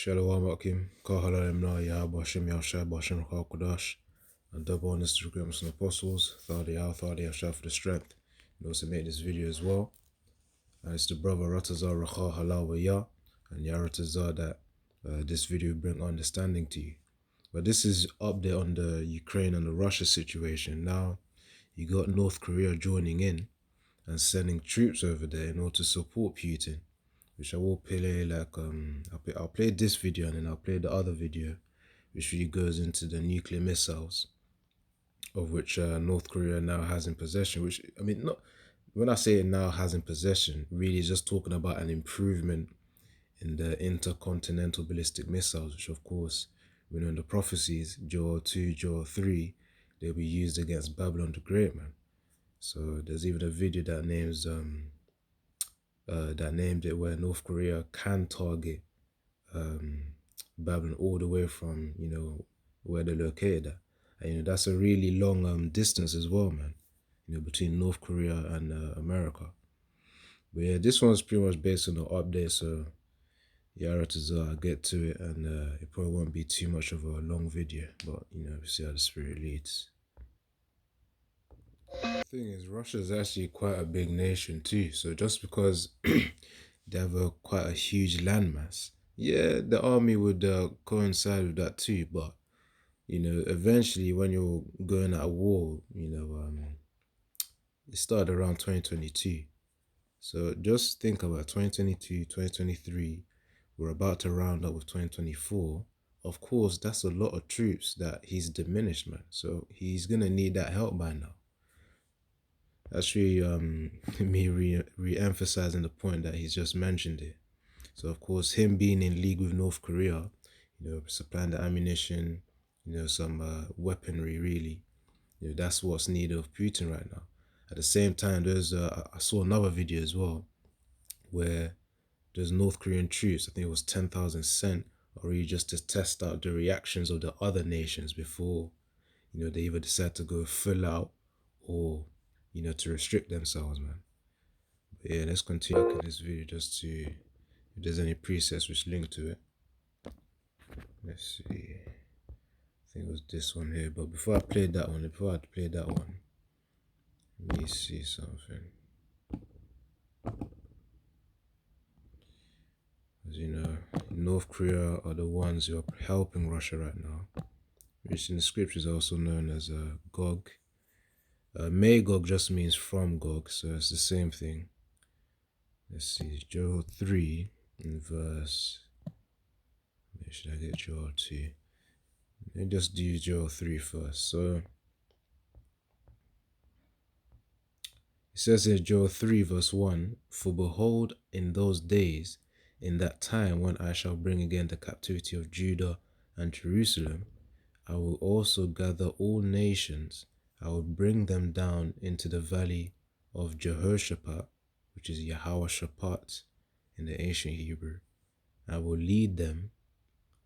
Shalom Akim, Kahalalem Na Yahba Hashem Yahshai Bashem Rakal Kodash, and double honors to the great Muslim apostles, Thadi Al Thadi Yahshai for the strength. And also made this video as well. And it's the brother Ratazar Rakha Halal Yah and Yaratazar that this video will bring understanding to you. But this is update on the Ukraine and the Russia situation. Now you got North Korea joining in and sending troops over there in order to support Putin, which I will play I'll play this video and then I'll play the other video, which really goes into the nuclear missiles of which North Korea now has in possession. Which, I mean, not when I say it now has in possession, really is just talking about an improvement in the intercontinental ballistic missiles, which of course, we know in the prophecies, WW2, WW3, they'll be used against Babylon the Great, man. So there's even a video that names named it where North Korea can target Babylon all the way from, where they're located at. And, that's a really long distance as well, man, between North Korea and America. But yeah, this one's pretty much based on the update, so I'll get to it, and it probably won't be too much of a long video, but, we see how the spirit leads. The thing is, Russia is actually quite a big nation too, so just because they have quite a huge landmass, yeah, the army would coincide with that too, but, eventually when you're going at war, it started around 2022. So just think about 2022, 2023, we're about to round up with 2024. Of course, that's a lot of troops that he's diminished, man. So he's going to need that help by now. That's really me re-emphasizing the point that he's just mentioned here. So of course, him being in league with North Korea, supplying the ammunition, some weaponry, really, that's what's needed of Putin right now. At the same time, I saw another video as well where there's North Korean troops, I think it was 10,000 sent already just to test out the reactions of the other nations before, they either decide to go full out or, to restrict themselves, man. But yeah, let's continue in this video just to, if there's any presets which link to it. Let's see. I think it was this one here, but before I play that one, let me see something. As you know, North Korea are the ones who are helping Russia right now, which in the scriptures is also known as Gog. Magog just means from Gog, so it's the same thing. Let's see, Joel 3 in verse, maybe should I get Joel 2? Let me just do Joel 3 first. So it says in Joel 3 verse 1, "For behold, in those days, in that time when I shall bring again the captivity of Judah and Jerusalem, I will also gather all nations. I will bring them down into the valley of Jehoshaphat," which is Yahweh-Shaphat in the ancient Hebrew. "I will lead them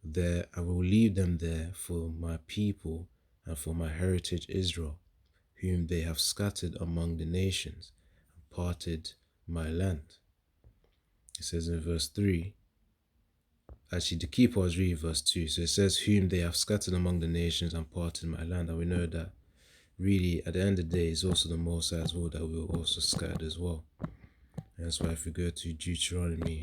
there. I will leave them there for my people and for my heritage Israel, whom they have scattered among the nations and parted my land." It says in verse 3, actually the key part is really verse 2. So it says, "Whom they have scattered among the nations and parted my land." And we know that really at the end of the day, it's also the Most High as well that will also scattered as well. And that's why if we go to Deuteronomy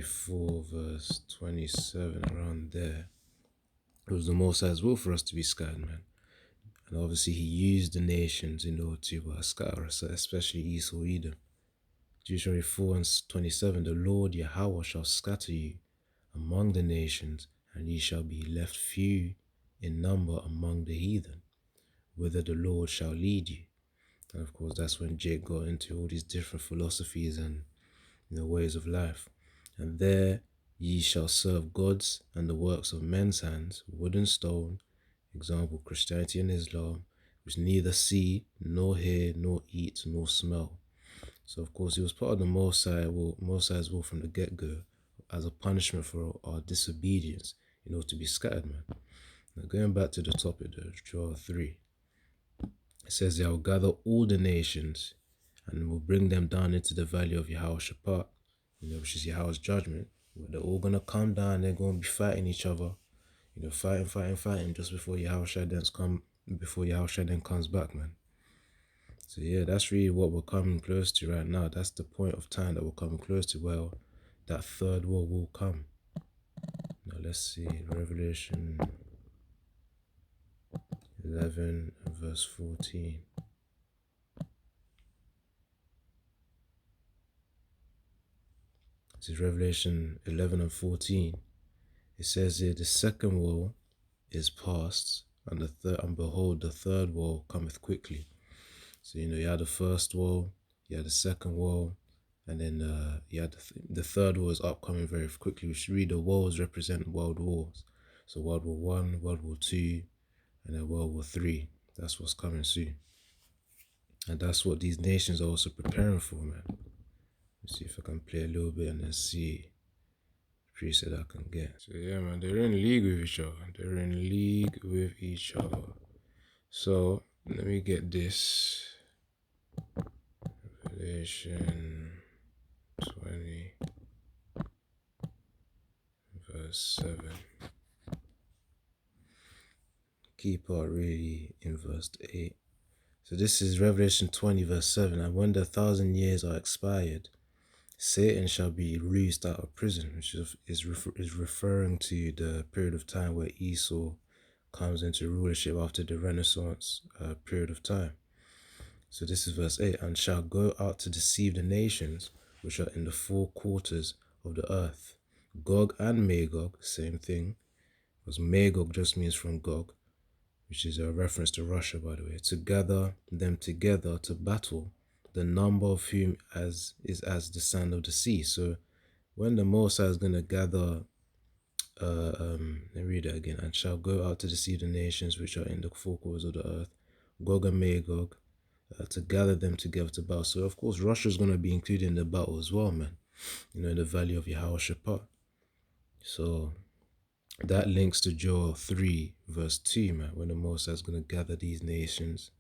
4 verse 27, around there, it was the Most High's will for us to be scattered, man. And obviously he used the nations in order to scatter us, especially Esau, Edom. Deuteronomy 4 and 27, "The Lord Yahweh shall scatter you among the nations, and ye shall be left few in number among the heathen, whither the Lord shall lead you." And of course, that's when Jake got into all these different philosophies and ways of life. "And there ye shall serve gods and the works of men's hands, wood and stone," example Christianity and Islam, "which neither see, nor hear, nor eat, nor smell." So of course, it was part of the Most High's will from the get-go as a punishment for our disobedience in order to be scattered, man. Now going back to the topic, Joel 3, it says, "I will gather all the nations and will bring them down into the valley of Yahweh-Shaphat," which is Yahweh's judgment, They're all gonna come down. They're gonna be fighting each other. Fighting just before Yahushua then comes back, man. So yeah, that's really what we're coming close to right now. That's the point of time that we're coming close to. Well, that third war will come. Now let's see, Revelation 11 and verse 14. This is Revelation 11 and 14. It says here, the second woe is past, and behold, the third woe cometh quickly. So you had the first woe, you had the second woe, and then you had the third woe is upcoming very quickly. We should read the woes represent world wars. So World War One, World War Two, and then World War Three. That's what's coming soon, and that's what these nations are also preparing for, man. Let's see if I can play a little bit and then see the preset I can get. So yeah, man, they're in league with each other. They're in league with each other. So let me get this. Revelation 20, verse 7. Key part really in verse 8. So this is Revelation 20, verse 7. And when the 1,000 years are expired, Satan shall be released out of prison, which is referring to the period of time where Esau comes into rulership after the Renaissance period of time. So this is verse 8. And shall go out to deceive the nations which are in the four quarters of the earth. Gog and Magog, same thing, because Magog just means from Gog, which is a reference to Russia, by the way, to gather them together to battle, the number of whom is as the sand of the sea. So when the Mosai is going to gather, let me read it again, and shall go out to deceive the nations which are in the four quarters of the earth, Gog and Magog, to gather them together to battle. So of course Russia's going to be included in the battle as well, man, in the valley of Yehoshaphat. So that links to Joel 3 verse 2, man, when the Mosai is going to gather these nations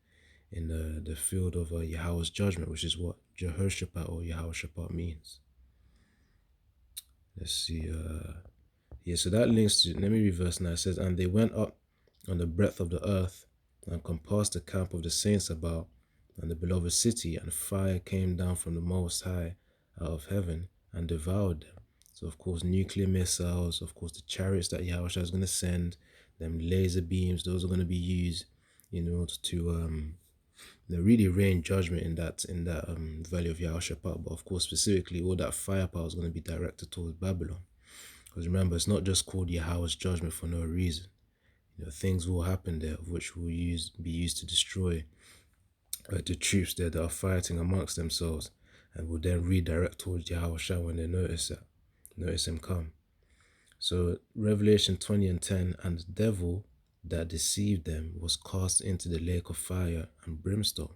in the field of Yahweh's judgment, which is what Jehoshaphat or Yehoshaphat means. Let's see. Yeah, so that links to, let me read verse 9. It says, and they went up on the breadth of the earth and compassed the camp of the saints about and the beloved city, and fire came down from the Most High out of heaven and devoured them. So of course nuclear missiles, of course the chariots that Yahushua is going to send, them laser beams, those are going to be used in order to really rain judgment in that valley of Yehoshaphat. But of course specifically all that firepower is going to be directed towards Babylon. Because remember, it's not just called Yahweh's judgment for no reason. Things will happen there which will be used to destroy the troops there that are fighting amongst themselves, and will then redirect towards Yahushua when they notice him come. So Revelation 20 and 10, and the devil that deceived them was cast into the lake of fire and brimstone.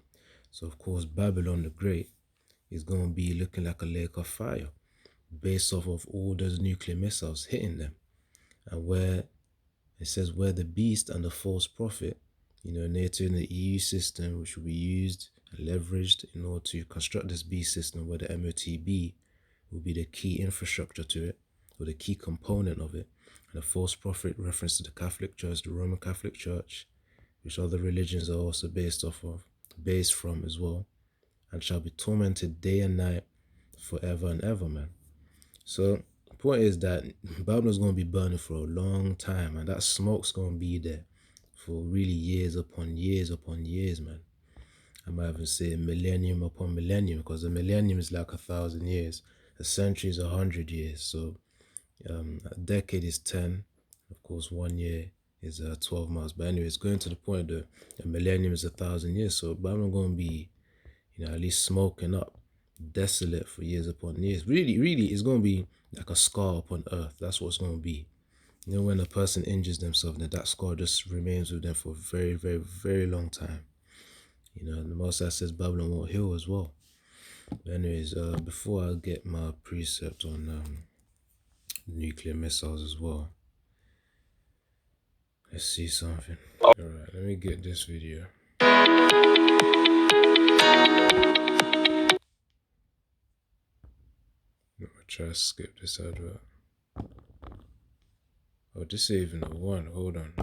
So of course Babylon the Great is going to be looking like a lake of fire based off of all those nuclear missiles hitting them. And where it says where the beast and the false prophet, NATO and the EU system, which will be used and leveraged in order to construct this beast system, where the MOTB will be the key infrastructure to it, or the key component of it. And the false prophet reference to the Catholic Church, the Roman Catholic Church, which other religions are also based from as well, and shall be tormented day and night forever and ever, man. So the point is that Babylon's going to be burning for a long time, and that smoke's going to be there for really years upon years upon years, man. I might even say millennium upon millennium, because a millennium is like 1,000 years. A century is 100 years. So a decade is 10. Of course, 1 year is 12 months. But anyway, it's going to the point that a millennium is 1,000 years. So Babylon going to be, at least smoking up, desolate for years upon years. Really, it's going to be like a scar upon earth. That's what it's going to be. When a person injures themselves, then that scar just remains with them for a very, very, very long time. The Most High says Babylon won't heal as well. But anyways, before I get my precept on nuclear missiles as well, let's see something. Alright, let me get this video. I'm gonna try to skip this advert. Oh, this ain't even the one. Hold on.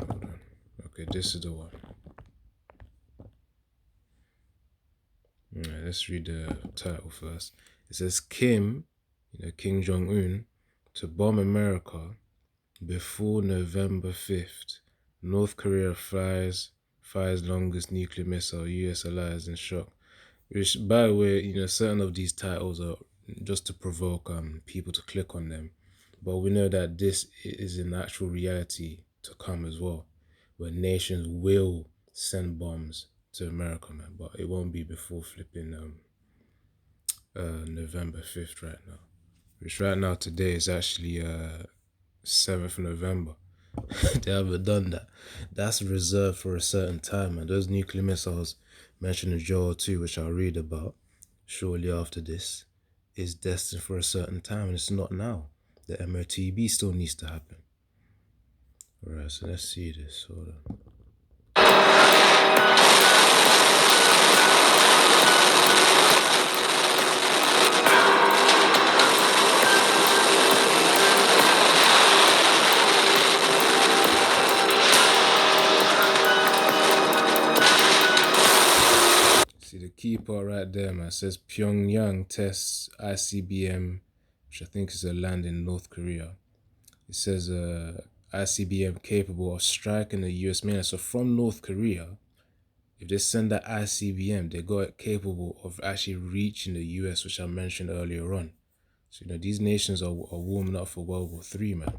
Okay, this is the one. Alright, let's read the title first. It says Kim, Kim Jong-un, to bomb America before November 5th. North Korea fires longest nuclear missile. US allies in shock. Which, by the way, certain of these titles are just to provoke people to click on them. But we know that this is an actual reality to come as well, where nations will send bombs to America, man. But it won't be before flipping November 5th right now. Which right now today is actually 7th of November. They haven't done that. That's reserved for a certain time, and those nuclear missiles mentioned in WW3, which I'll read about shortly after this, is destined for a certain time, and it's not now. The MOTB still needs to happen. Alright, so let's see this. Hold on. See the key part right there, man. It says Pyongyang tests ICBM, which I think is a land in North Korea. It says ICBM capable of striking the US mainland. So from North Korea, if they send that ICBM, they got it capable of actually reaching the US, which I mentioned earlier on. So these nations are warming up for World War III, man.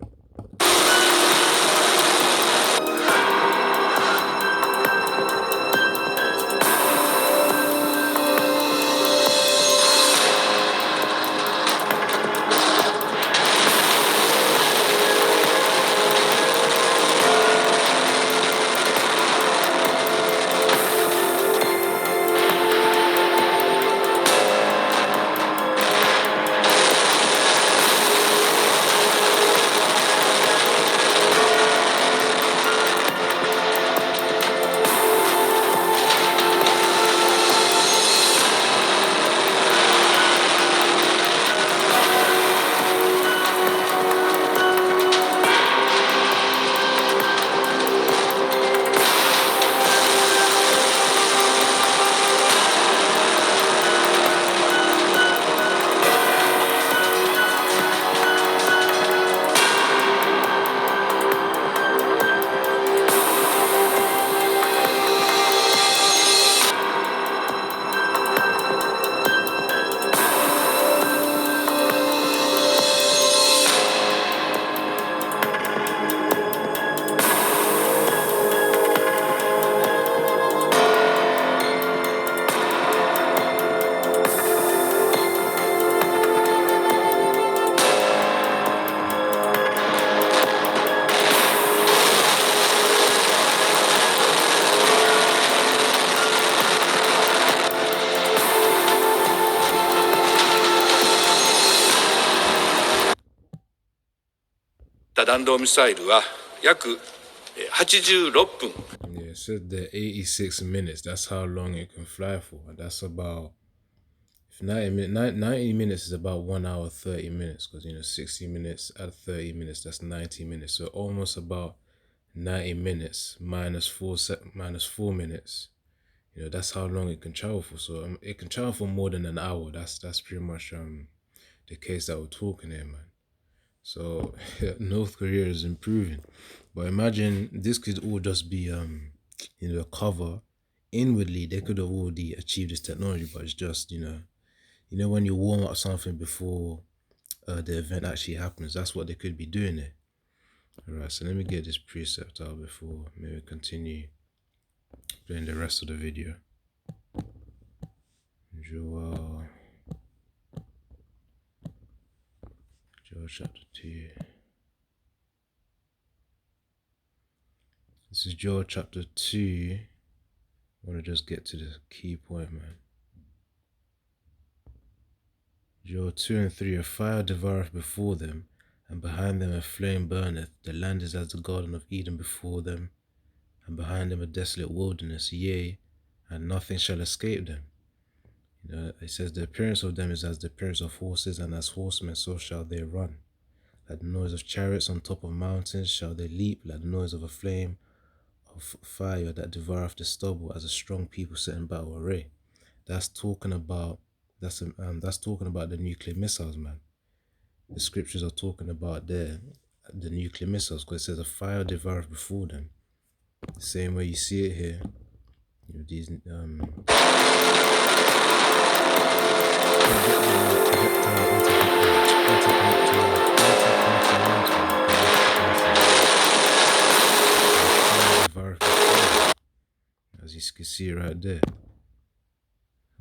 Yeah, it said the 86 minutes. That's how long it can fly for. That's about, if 90 minutes is about 1 hour 30 minutes, because 60 minutes at 30 minutes, that's 90 minutes. So almost about 90 minutes minus 4 minutes. That's how long it can travel for. So it can travel for more than an hour. That's pretty much the case that we're talking here, man. So North Korea is improving, but imagine this could all just be a cover. Inwardly, they could have already achieved this technology, but it's just when you warm up something before the event actually happens. That's what they could be doing there. All right, so let me get this precept out before maybe continue doing the rest of the video. Joel chapter 2. This is Joel chapter 2. I want to just get to the key point, man. Joel 2 and 3. A fire devoureth before them, and behind them a flame burneth. The land is as the garden of Eden before them, and behind them a desolate wilderness. Yea, and nothing shall escape them. It says the appearance of them is as the appearance of horses, and as horsemen so shall they run. Like the noise of chariots on top of mountains shall they leap, like the noise of a flame of fire that devoureth the stubble, as a strong people set in battle array. That's talking about that's talking about the nuclear missiles, man. The scriptures are talking about the nuclear missiles, because it says a fire devoureth before them. The same way you see it here. You know, these as you can see right there.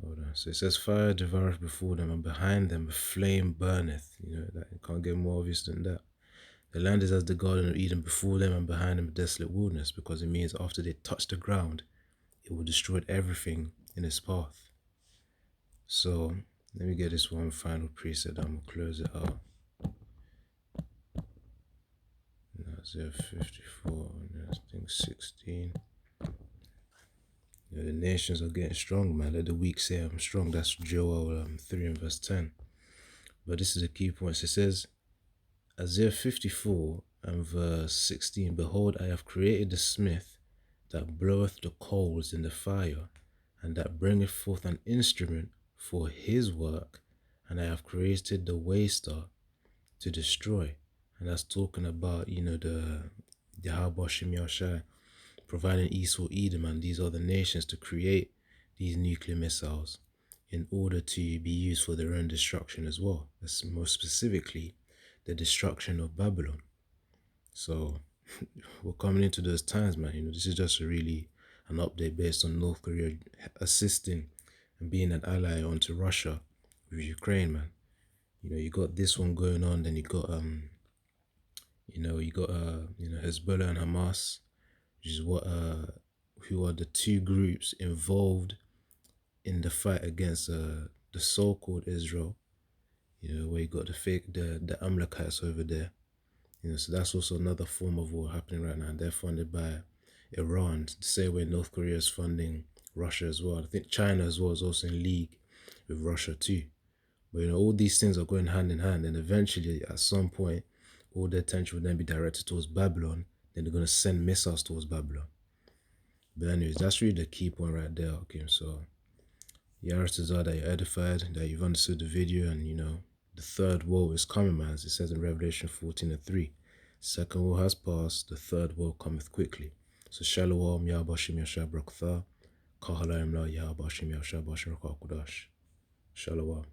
Hold on. So it says fire devoureth before them, and behind them a flame burneth. You know, that you can't get more obvious than that. The land is as the Garden of Eden, before them and behind them a desolate wilderness, because it means after they touch the ground, it will destroy everything in its path. So let me get this one final preset. I'm gonna close it out. Isaiah 54, I think 16. You know, the nations are getting strong, man. Let the weak say I'm strong. That's Joel 3 and verse 10. But this is a key point. It says, Isaiah 54 and verse 16, behold, I have created the smith that bloweth the coals in the fire, and that bringeth forth an instrument for his work, and I have created the waster to destroy. And that's talking about, you know, the Haboshim Yashai providing Esau, Edom, and these other nations to create these nuclear missiles in order to be used for their own destruction as well. That's more specifically the destruction of Babylon. So we're coming into those times, man. You know, this is just really an update based on North Korea assisting and being an ally onto Russia with Ukraine, man. You know, you got this one going on, then you got Hezbollah and Hamas, which is who are the two groups involved in the fight against the so-called Israel. You know, where you got the Amalekites over there. You know, so that's also another form of war happening right now. They're funded by Iran, the same way North Korea is funding Russia as well. I think China as well is also in league with Russia too. But you know, all these things are going hand in hand, and eventually, at some point, all their attention will then be directed towards Babylon. Then they're going to send missiles towards Babylon. But anyways, that's really the key point right there. Okay, so chances are that you're edified, that you've understood the video, and you know the third woe is coming, man. As it says in Revelation 14 and 3. Second woe has passed, the third woe cometh quickly. So Shalom Yahbashim Yashab Rakatha, Kahalayim La Yahbashim Yashab Bashim Rakakudash. Shalom.